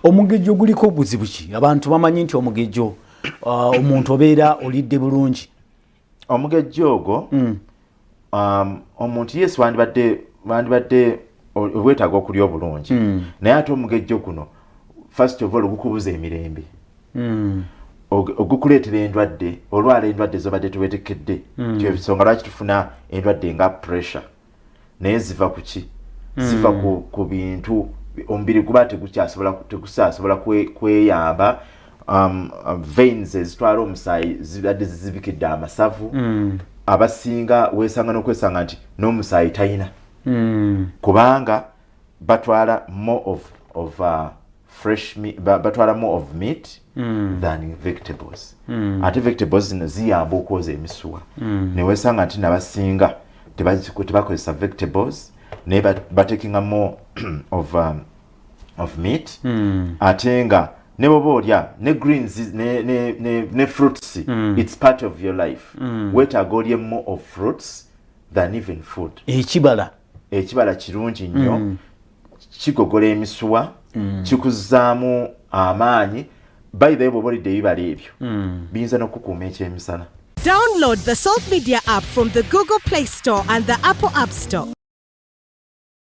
Omugejjo guliko obuzibu ki? Abantu bamanyi nti omugejjo omuntu obeera olidde bulungi. Omugejjo ogwo omuntu yes wandibadde obwetaaga okulya obulungi naye ate omugejjo guno first of all gukubuza emirembe ogukuleetera endwadde olwala endwadde zobadde tuwetekedde kyebisonga lwaki tufuna endwadde nga pressure naye ziva ku ki ziva ku bintu omubiri guba tegusasobola kweyamba veins ezitwala omusaayi zibadde zizibikidde amasavu abasinga wesanga n'okwesanga nti n'omusaayi talina kubanga batwala more of fresh meat, batwala more of meat than vegetables. Ate vegetables zino ziyamba okwoza emisuwa ne wesanga nti nabasinga tebakozesa vegetables naye batekinga more of meat ate nga ne bwoba olya ne greens ne fruits it's part of your life wetaaga olye more of fruits than even food. Ekibala kirungi nnyo kigogola emisuwa kikuzaamu amaanyi by the way bwoba olidde ebibala ebyo biyinza n'okukuuma ekyemisana. Download the Salt Media app from the Google Play Store and the Apple App Store.